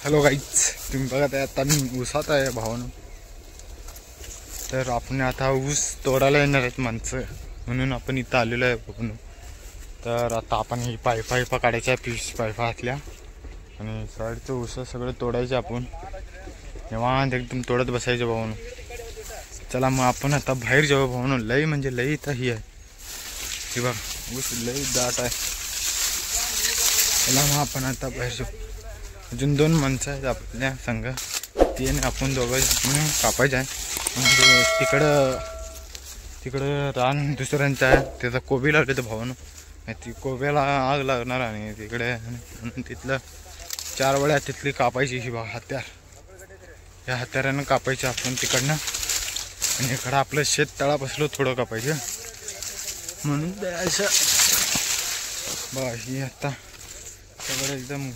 Hello guys, तुम्ही बघत आहे आता मी ऊसात आहे भावानं. तर आपण आता ऊस तोडायला येणार आहेत माणसं, म्हणून आपण इथं आलेलो आहे बघून. तर आता आपण ही पायपा काढायच्या, पीस पायपा घातल्या आणि साईडचं ऊस सगळं तोडायचं. आपण निवांत एकदम तोडत बसायचं भावानं. चला मग आपण आता बाहेर जाऊ भावानं. लई म्हणजे लई इथं ही आहे, हे बघ ऊस लई दाट आहे. चला मग आपण आता बाहेर जाऊ. अजून 2 माणसं आहेत आपल्या संघ, ती आणि आपण दोघं कापायचं आहे. म्हणजे तिकडं रान दुसऱ्यांचं आहे, त्याचा कोबी लावले तर भावानं. ती कोब्याला आग लागणार आणि तिकडे म्हणून तिथलं 4 वेळा तिथली कापायची ही बघा हत्यार. या हत्यारानं कापायचं आपण तिकडनं. आणि इकडं आपलं शेत तळापासलं थोडं कापायचं म्हणून द्यायचं बघा. ही आता सगळं एकदम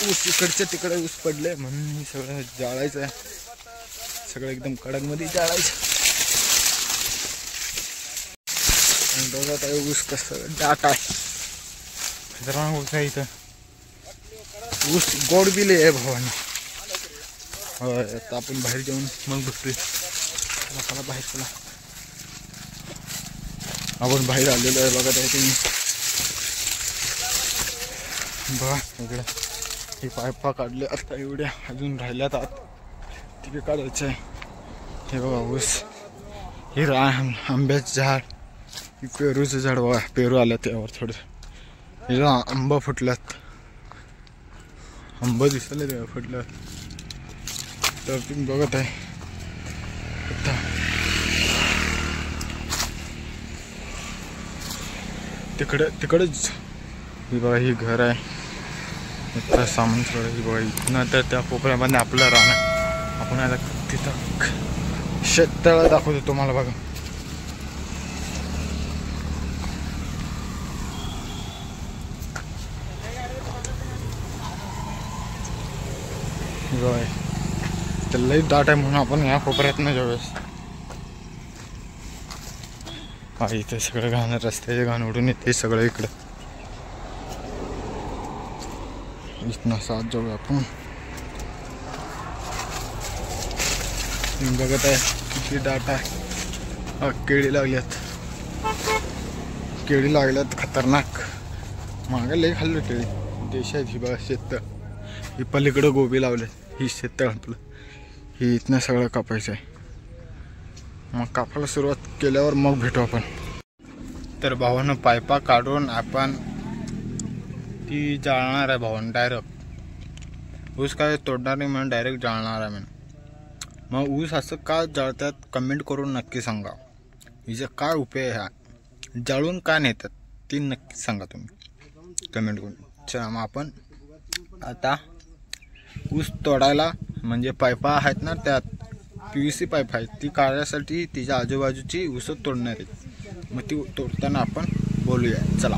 ऊस इकडच्या तिकडे ऊस पडले म्हणून हे सगळं जाळायचं आहे. सगळं एकदम कडकमध्ये जाळायचं. आणि बघत आहे ऊस कसं दाट आहे. खतरनाक ऊस आहे इथं. ऊस गोड बिले आहे भावानं. होय, आता आपण बाहेर जाऊन मग बघतोय. चला बाहेर चला. आपण बाहेर आलेलो आहे बघत आहे तुम्ही. बघा इकडे ही पायपा काढले आता, एवढ्या अजून राहिल्यात आत, तिथे काढायचं आहे. हे बघा ऊस, हे आंब्याचं झाड, ही पेरूचं झाड बघा. पेरू आलं त्यावर थोडं, हे आंबा फुटल्यात, आंबा दिसले तेव्हा फुटलं. तर तुम्ही बघत आहे आता तिकडंच ही बघा, ही घर आहे. इथं सामान सगळं ही बघा. इथनं तर त्या कोपऱ्यामध्ये आपलं रान आहे. आपण आता तिथं शेततळं दाखवतो तुम्हाला बघा. तर लई दाट आहे म्हणून आपण या कोपऱ्यातनं जाऊयास. हा इथे सगळं घाण, रस्त्याचे घाण उडून येते सगळं इकडं. इथनं साथ जाऊया आपण. बघत आहे किती दाट आहे. केळी लागल्यात खतरनाक. मागे लई खाल्लं केळी. देश आहेत ही बघा शेत. ही पलीकडं गोबी लावले, ही शेत आपलं. ही इथनं सगळं कापायचं आहे. मग कापायला सुरुवात केल्यावर मग भेटू आपण. तर भावानं पायपा काढून आपण ती जाळणार आहे भावानं डायरेक्ट. ऊस काय तोडणार नाही म्हणून डायरेक्ट जाळणार आहे म्हणून. मग ऊस असं का जाळतात कमेंट करून नक्की सांगा. हिचा काय उपयोग आहे, हा जाळून का नेतात ती नक्की सांगा तुम्ही कमेंट करून. चला मग आपण आता ऊस तोडायला, म्हणजे पायपा आहेत ना, त्यात PVC पाईप आहेत, ती काढण्यासाठी तिच्या आजूबाजूची ऊस तोडणार आहेत. मग ती तोडताना आपण बोलूया. चला.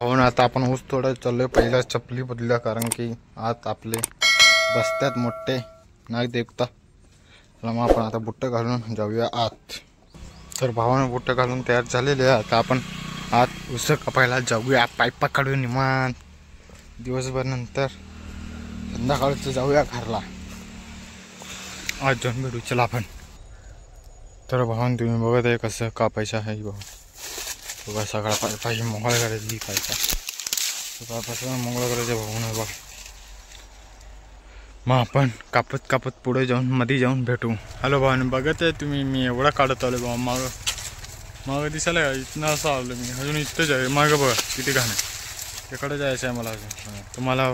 हो ना, आता आपण ऊस तोडायला चाललोय. पहिल्या चपली बदलल्या, कारण की आत आपले बसत्यात मोठे नाग देखता. चला मग आपण आता बुट्ट घालून जाऊया आत. तर भावानं बुट्ट घालून तयार झालेले आहे. आता आपण आत ऊस कापायला जाऊया. पायपा काढून निवांत दिवसभर, नंतर संध्याकाळचं जाऊया घरला. आज जाऊन भेटू. चला आपण. तर भावानं तुम्ही बघत आहे कसं कापायचं आहे बघा. सगळा पायपा ही मोकळा करायची. पायपा सकाळपासून मोकळा करायचं भावानं बघा. मग आपण कापत पुढे जाऊन मध्ये जाऊन भेटू. हॅलो भावानं, बघत आहे तुम्ही मी एवढा काढत आलो बाबा. मागं दिसायला का इथनं असं आलो मी. अजून इथंच आहे मागं बघा किती घाण आहे. तिकडं जायचं आहे मला अजून. तुम्हाला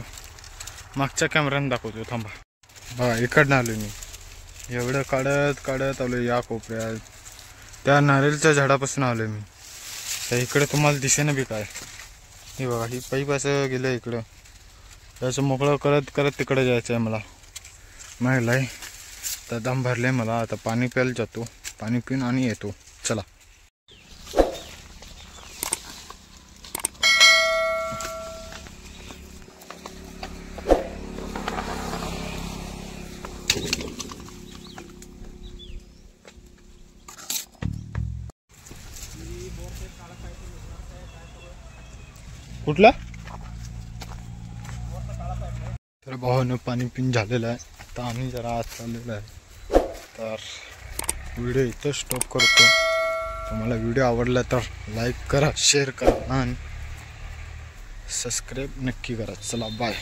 मागच्या कॅमेऱ्यानं दाखवतो थांबा. बघा इकडनं आलो मी. एवढं काढत आलो या कोपऱ्यात. त्या नारळच्या झाडापासून आलो मी. तर इकडे तुम्हाला दिसेना बी काय. हे बघा ही पाईप असं गेलं इकडं. त्याचं मोकळं करत तिकडे जायचं आहे मला. माहिती तर दम भरले मला. आता पाणी प्यायला जातो, पाणी पिऊन आणि येतो. चला. कुठला? तर भावानं पाणी पिऊन झालेलं आहे. आता आम्ही जरा आत चाललेलं आहे. तर व्हिडिओ इथं स्टॉप करतो. तुम्हाला व्हिडिओ आवडला तर लाईक करा, शेअर करा आणि सबस्क्राईब नक्की करा. चला बाय.